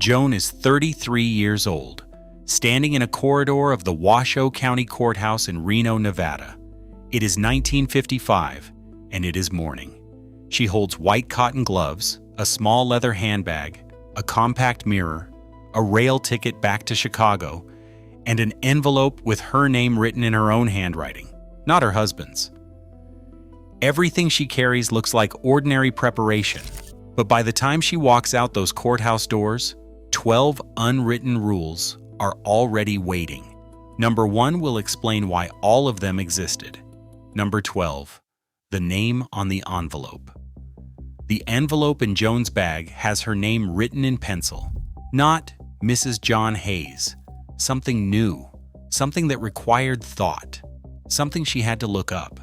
Joan is 33 years old, standing in a corridor of the Washoe County Courthouse in Reno, Nevada. It is 1955, and it is morning. She holds white cotton gloves, a small leather handbag, a compact mirror, a rail ticket back to Chicago, and an envelope with her name written in her own handwriting, not her husband's. Everything she carries looks like ordinary preparation, but by the time she walks out those courthouse doors, 12 unwritten rules are already waiting. Number 1 will explain why all of them existed. Number 12, the name on the envelope. The envelope in Joan's bag has her name written in pencil, not Mrs. John Hayes. Something new, something that required thought, something she had to look up.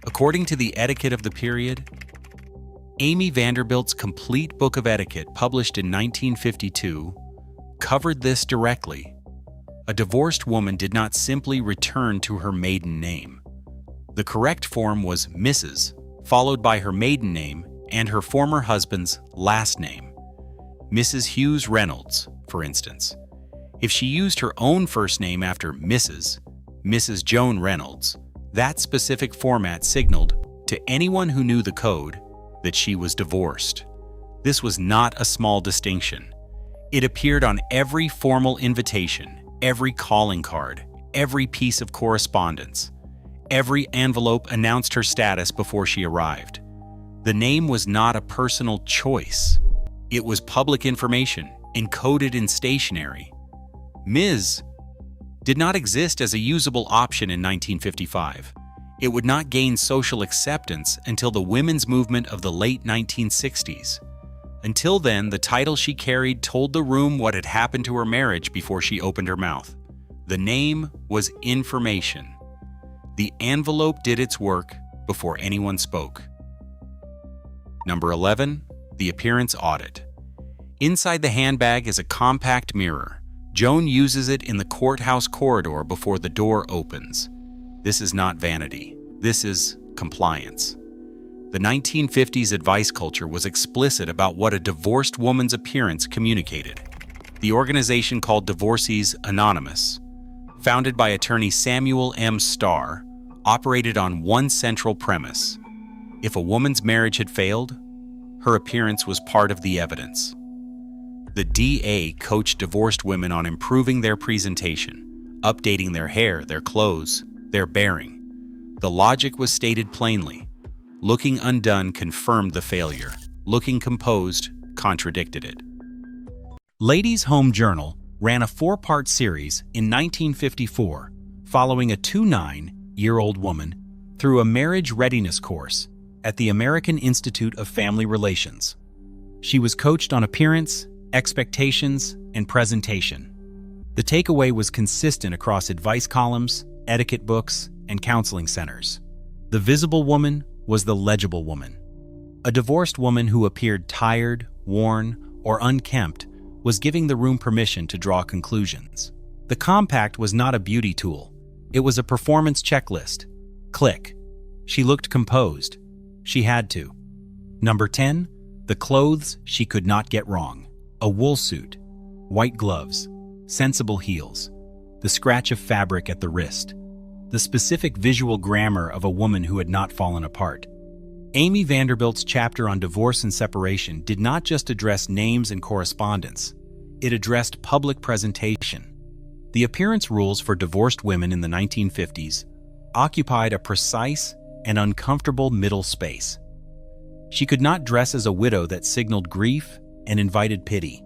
According to the etiquette of the period, Amy Vanderbilt's Complete Book of Etiquette, published in 1952, covered this directly. A divorced woman did not simply return to her maiden name. The correct form was Mrs., followed by her maiden name and her former husband's last name. Mrs. Hughes Reynolds, for instance. If she used her own first name after Mrs. Joan Reynolds, that specific format signaled to anyone who knew the code that she was divorced. This was not a small distinction. It appeared on every formal invitation, every calling card, every piece of correspondence. Every envelope announced her status before she arrived. The name was not a personal choice. It was public information, encoded in stationery. Ms. did not exist as a usable option in 1955. It would not gain social acceptance until the women's movement of the late 1960s. Until then, the title she carried told the room what had happened to her marriage before she opened her mouth. The name was information. The envelope did its work before anyone spoke. Number 11, the appearance audit. Inside the handbag is a compact mirror. Joan uses it in the courthouse corridor before the door opens. This is not vanity. This is compliance. The 1950s advice culture was explicit about what a divorced woman's appearance communicated. The organization called Divorcees Anonymous, founded by attorney Samuel M. Starr, operated on one central premise. If a woman's marriage had failed, her appearance was part of the evidence. The DA coached divorced women on improving their presentation, updating their hair, their clothes, their bearing. The logic was stated plainly. Looking undone confirmed the failure. Looking composed contradicted it. Ladies' Home Journal ran a 4-part series in 1954 following a 29-year-old woman through a marriage readiness course at the American Institute of Family Relations. She was coached on appearance, expectations, and presentation. The takeaway was consistent across advice columns, etiquette books, and counseling centers. The visible woman was the legible woman. A divorced woman who appeared tired, worn, or unkempt was giving the room permission to draw conclusions. The compact was not a beauty tool. It was a performance checklist. Click. She looked composed. She had to. Number 10, the clothes she could not get wrong. A wool suit, white gloves, sensible heels, the scratch of fabric at the wrist, the specific visual grammar of a woman who had not fallen apart. Amy Vanderbilt's chapter on divorce and separation did not just address names and correspondence. It addressed public presentation. The appearance rules for divorced women in the 1950s occupied a precise and uncomfortable middle space. She could not dress as a widow that signaled grief and invited pity.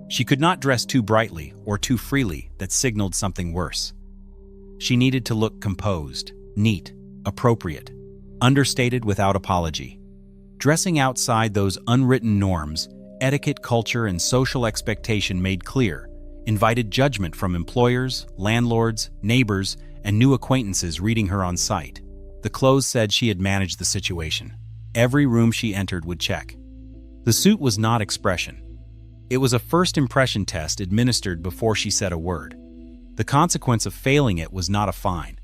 She could not dress too brightly or too freely that signaled something worse. She needed to look composed, neat, appropriate, understated without apology. Dressing outside those unwritten norms, etiquette, culture, and social expectation made clear, invited judgment from employers, landlords, neighbors, and new acquaintances reading her on sight. The clothes said she had managed the situation. Every room she entered would check. The suit was not expression. It was a first impression test administered before she said a word. The consequence of failing it was not a fine.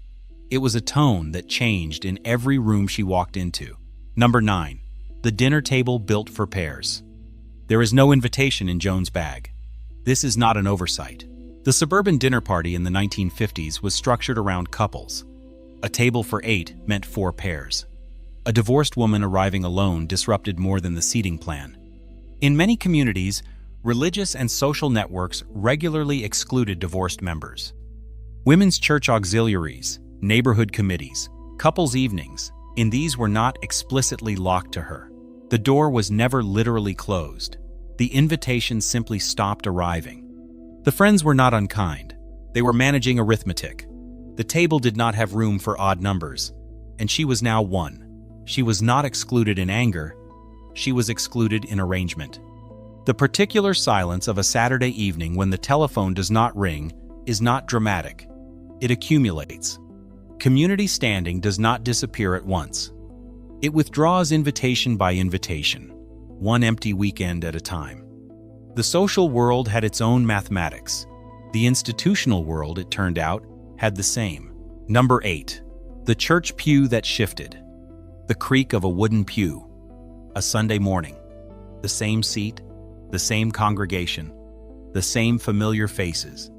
It was a tone that changed in every room she walked into. Number 9, the dinner table built for pairs. There is no invitation in Joan's bag. This is not an oversight. The suburban dinner party in the 1950s was structured around couples. A table for 8 meant 4 pairs. A divorced woman arriving alone disrupted more than the seating plan. In many communities, religious and social networks regularly excluded divorced members. Women's church auxiliaries, neighborhood committees, couples' evenings, in these were not explicitly locked to her. The door was never literally closed. The invitations simply stopped arriving. The friends were not unkind. They were managing arithmetic. The table did not have room for odd numbers, and she was now 1. She was not excluded in anger. She was excluded in arrangement. The particular silence of a Saturday evening when the telephone does not ring is not dramatic. It accumulates. Community standing does not disappear at once. It withdraws invitation by invitation, one empty weekend at a time. The social world had its own mathematics. The institutional world, it turned out, had the same. Number 8. The church pew that shifted. The creak of a wooden pew. A Sunday morning. The same seat, the same congregation, the same familiar faces.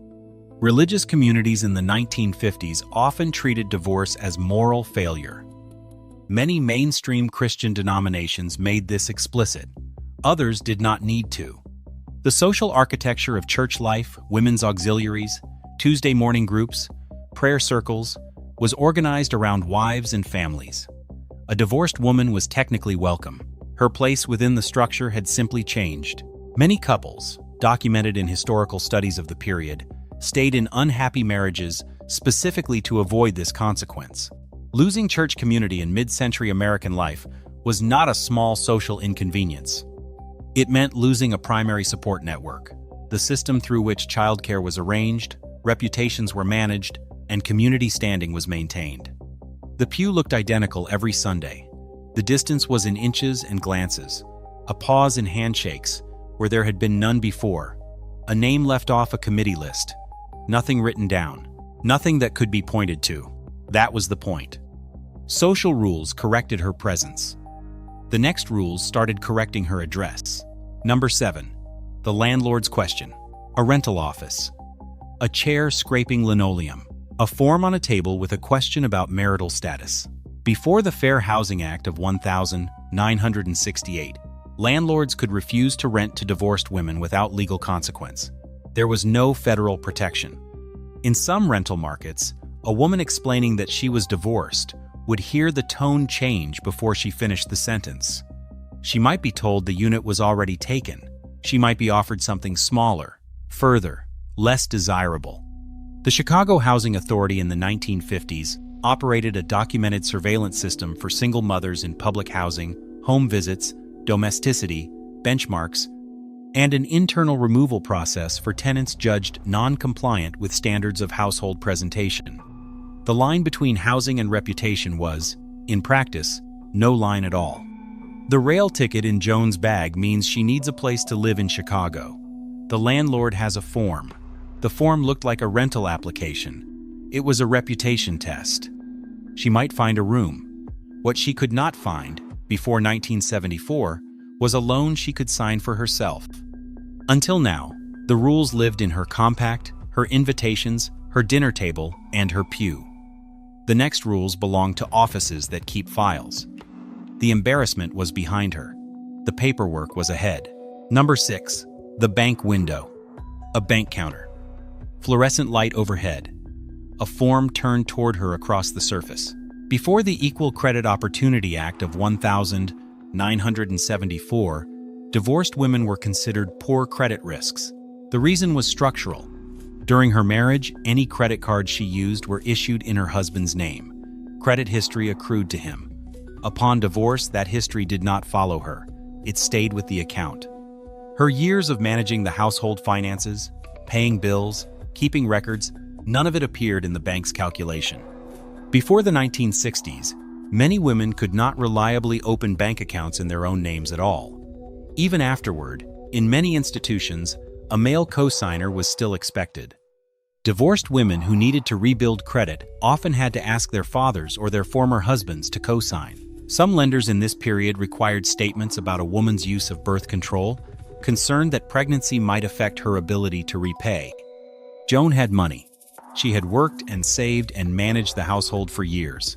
Religious communities in the 1950s often treated divorce as moral failure. Many mainstream Christian denominations made this explicit. Others did not need to. The social architecture of church life, women's auxiliaries, Tuesday morning groups, prayer circles, was organized around wives and families. A divorced woman was technically welcome. Her place within the structure had simply changed. Many couples, documented in historical studies of the period, stayed in unhappy marriages specifically to avoid this consequence. Losing church community in mid-century American life was not a small social inconvenience. It meant losing a primary support network, the system through which childcare was arranged, reputations were managed, and community standing was maintained. The pew looked identical every Sunday. The distance was in inches and glances, a pause in handshakes where there had been none before, a name left off a committee list, nothing written down, nothing that could be pointed to. That was the point. Social rules corrected her presence. The next rules started correcting her address. Number 7. The landlord's question. A rental office. A chair scraping linoleum. A form on a table with a question about marital status. Before the Fair Housing Act of 1968, landlords could refuse to rent to divorced women without legal consequence. There was no federal protection. In some rental markets, a woman explaining that she was divorced would hear the tone change before she finished the sentence. She might be told the unit was already taken. She might be offered something smaller, further, less desirable. The Chicago Housing Authority in the 1950s operated a documented surveillance system for single mothers in public housing, home visits, domesticity, benchmarks, and an internal removal process for tenants judged non-compliant with standards of household presentation. The line between housing and reputation was, in practice, no line at all. The rail ticket in Joan's bag means she needs a place to live in Chicago. The landlord has a form. The form looked like a rental application. It was a reputation test. She might find a room. What she could not find, before 1974, was a loan she could sign for herself. Until now, the rules lived in her compact, her invitations, her dinner table, and her pew. The next rules belonged to offices that keep files. The embarrassment was behind her. The paperwork was ahead. Number 6. The bank window. A bank counter. Fluorescent light overhead. A form turned toward her across the surface. Before the Equal Credit Opportunity Act of 1974, divorced women were considered poor credit risks. The reason was structural. During her marriage, any credit cards she used were issued in her husband's name. Credit history accrued to him. Upon divorce, that history did not follow her. It stayed with the account. Her years of managing the household finances, paying bills, keeping records, none of it appeared in the bank's calculation. Before the 1960s, many women could not reliably open bank accounts in their own names at all. Even afterward, in many institutions, a male cosigner was still expected. Divorced women who needed to rebuild credit often had to ask their fathers or their former husbands to cosign. Some lenders in this period required statements about a woman's use of birth control, concerned that pregnancy might affect her ability to repay. Joan had money. She had worked and saved and managed the household for years.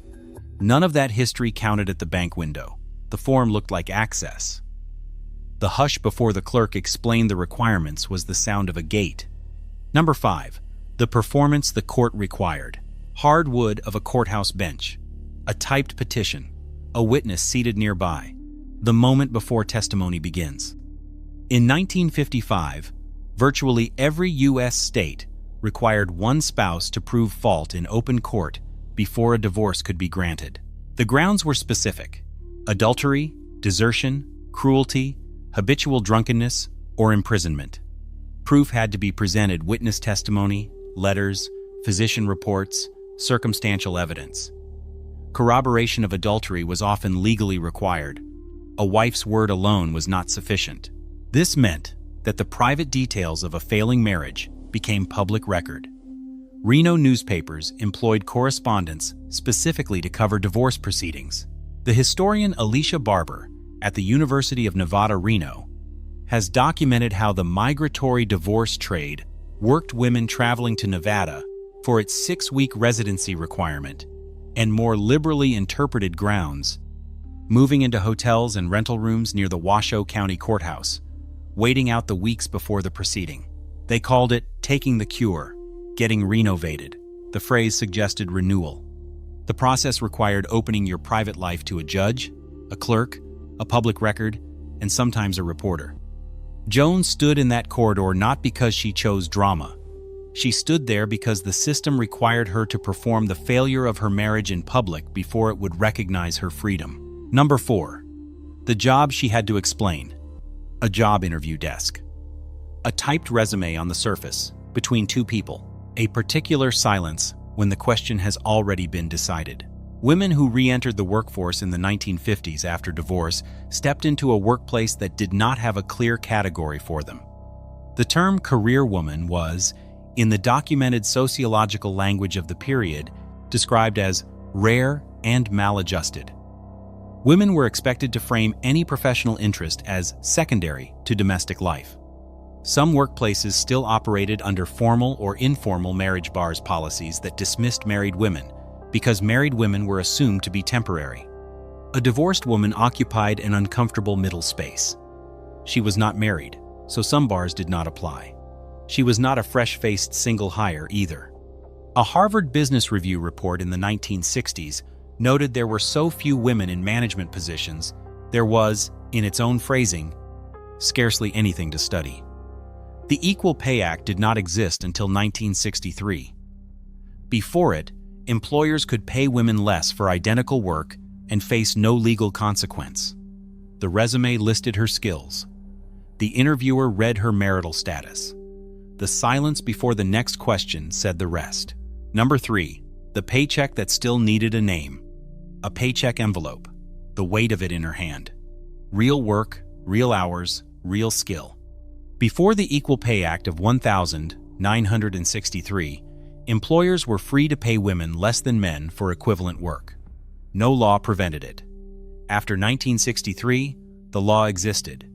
None of that history counted at the bank window. The form looked like access. The hush before the clerk explained the requirements was the sound of a gate. Number 5. The performance the court required. Hard wood of a courthouse bench. A typed petition. A witness seated nearby. The moment before testimony begins. In 1955, virtually every U.S. state required one spouse to prove fault in open court before a divorce could be granted. The grounds were specific: adultery, desertion, cruelty, habitual drunkenness, or imprisonment. Proof had to be presented: witness testimony, letters, physician reports, circumstantial evidence. Corroboration of adultery was often legally required. A wife's word alone was not sufficient. This meant that the private details of a failing marriage became public record. Reno newspapers employed correspondents specifically to cover divorce proceedings. The historian Alicia Barber at the University of Nevada, Reno, has documented how the migratory divorce trade worked women traveling to Nevada for its 6-week residency requirement and more liberally interpreted grounds, moving into hotels and rental rooms near the Washoe County Courthouse, waiting out the weeks before the proceeding. They called it taking the cure, getting renovated. The phrase suggested renewal. The process required opening your private life to a judge, a clerk, a public record, and sometimes a reporter. Joan stood in that corridor not because she chose drama. She stood there because the system required her to perform the failure of her marriage in public before it would recognize her freedom. Number 4. The job she had to explain. A job interview desk. A typed resume on the surface, between two people. A particular silence when the question has already been decided. Women who re-entered the workforce in the 1950s after divorce stepped into a workplace that did not have a clear category for them. The term career woman was, in the documented sociological language of the period, described as rare and maladjusted. Women were expected to frame any professional interest as secondary to domestic life. Some workplaces still operated under formal or informal marriage bars policies that dismissed married women because married women were assumed to be temporary. A divorced woman occupied an uncomfortable middle space. She was not married, so some bars did not apply. She was not a fresh-faced single hire either. A Harvard Business Review report in the 1960s noted there were so few women in management positions, there was, in its own phrasing, scarcely anything to study. The Equal Pay Act did not exist until 1963. Before it, employers could pay women less for identical work and face no legal consequence. The resume listed her skills. The interviewer read her marital status. The silence before the next question said the rest. Number 3. The paycheck that still needed a name. A paycheck envelope, the weight of it in her hand. Real work, real hours, real skill. Before the Equal Pay Act of 1963, employers were free to pay women less than men for equivalent work. No law prevented it. After 1963, the law existed.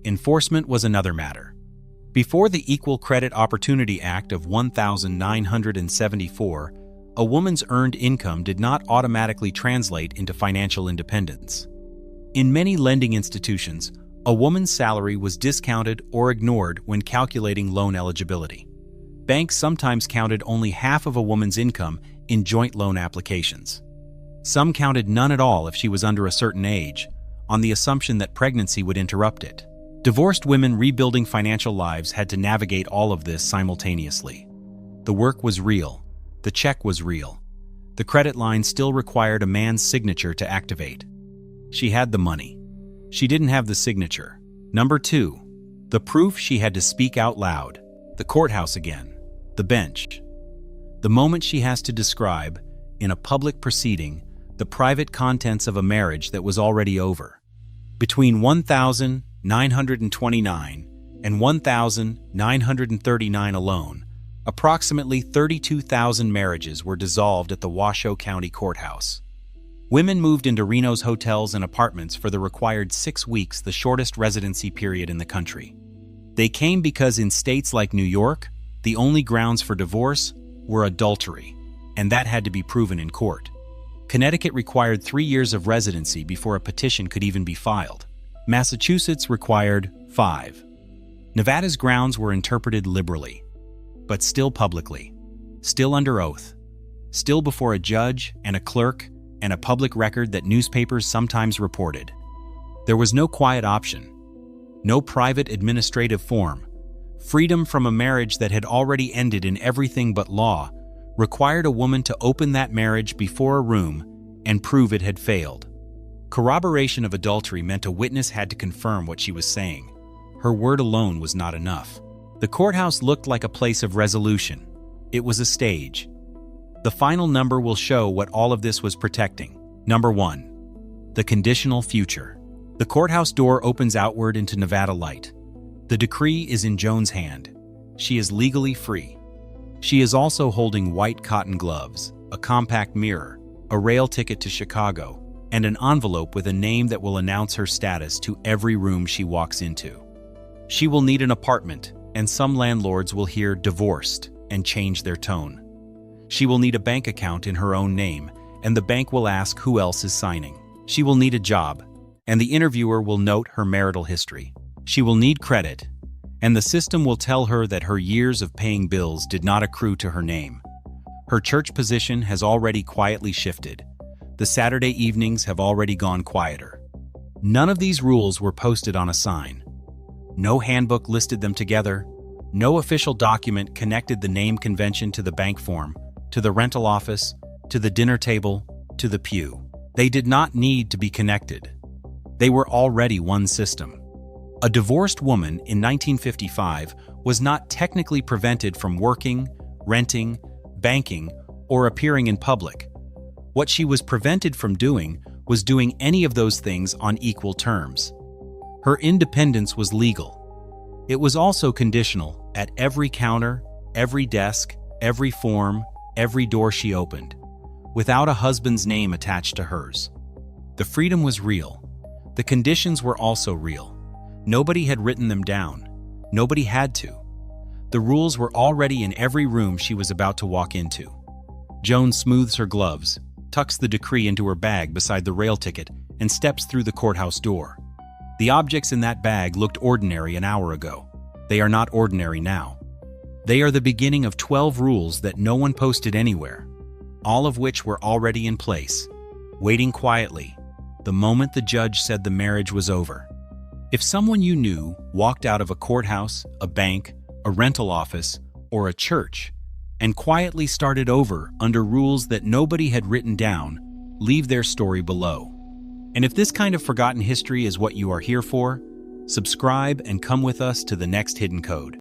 Enforcement was another matter. Before the Equal Credit Opportunity Act of 1974, a woman's earned income did not automatically translate into financial independence. In many lending institutions, a woman's salary was discounted or ignored when calculating loan eligibility. Banks sometimes counted only half of a woman's income in joint loan applications. Some counted none at all if she was under a certain age, on the assumption that pregnancy would interrupt it. Divorced women rebuilding financial lives had to navigate all of this simultaneously. The work was real. The check was real. The credit line still required a man's signature to activate. She had the money. She didn't have the signature. Number 2. The proof she had to speak out loud. The courthouse again. The bench. The moment she has to describe, in a public proceeding, the private contents of a marriage that was already over. Between 1,929 and 1,939 alone, approximately 32,000 marriages were dissolved at the Washoe County Courthouse. Women moved into Reno's hotels and apartments for the required 6 weeks, the shortest residency period in the country. They came because in states like New York, the only grounds for divorce were adultery, and that had to be proven in court. Connecticut required 3 years of residency before a petition could even be filed. Massachusetts required 5. Nevada's grounds were interpreted liberally, but still publicly, still under oath, still before a judge and a clerk and a public record that newspapers sometimes reported. There was no quiet option, no private administrative form. Freedom from a marriage that had already ended in everything but law required a woman to open that marriage before a room and prove it had failed. Corroboration of adultery meant a witness had to confirm what she was saying. Her word alone was not enough. The courthouse looked like a place of resolution. It was a stage. The final number will show what all of this was protecting. Number 1. The conditional future. The courthouse door opens outward into Nevada light. The decree is in Joan's hand. She is legally free. She is also holding white cotton gloves, a compact mirror, a rail ticket to Chicago, and an envelope with a name that will announce her status to every room she walks into. She will need an apartment, and some landlords will hear divorced and change their tone. She will need a bank account in her own name, and the bank will ask who else is signing. She will need a job, and the interviewer will note her marital history. She will need credit, and the system will tell her that her years of paying bills did not accrue to her name. Her church position has already quietly shifted. The Saturday evenings have already gone quieter. None of these rules were posted on a sign. No handbook listed them together. No official document connected the name convention to the bank form, to the rental office, to the dinner table, to the pew. They did not need to be connected. They were already one system. A divorced woman in 1955 was not technically prevented from working, renting, banking, or appearing in public. What she was prevented from doing was doing any of those things on equal terms. Her independence was legal. It was also conditional at every counter, every desk, every form, every door she opened, without a husband's name attached to hers. The freedom was real. The conditions were also real. Nobody had written them down. Nobody had to. The rules were already in every room she was about to walk into. Joan smooths her gloves, tucks the decree into her bag beside the rail ticket, and steps through the courthouse door. The objects in that bag looked ordinary an hour ago. They are not ordinary now. They are the beginning of 12 rules that no one posted anywhere, all of which were already in place, waiting quietly, the moment the judge said the marriage was over. If someone you knew walked out of a courthouse, a bank, a rental office, or a church, and quietly started over under rules that nobody had written down, leave their story below. And if this kind of forgotten history is what you are here for, subscribe and come with us to the next hidden code.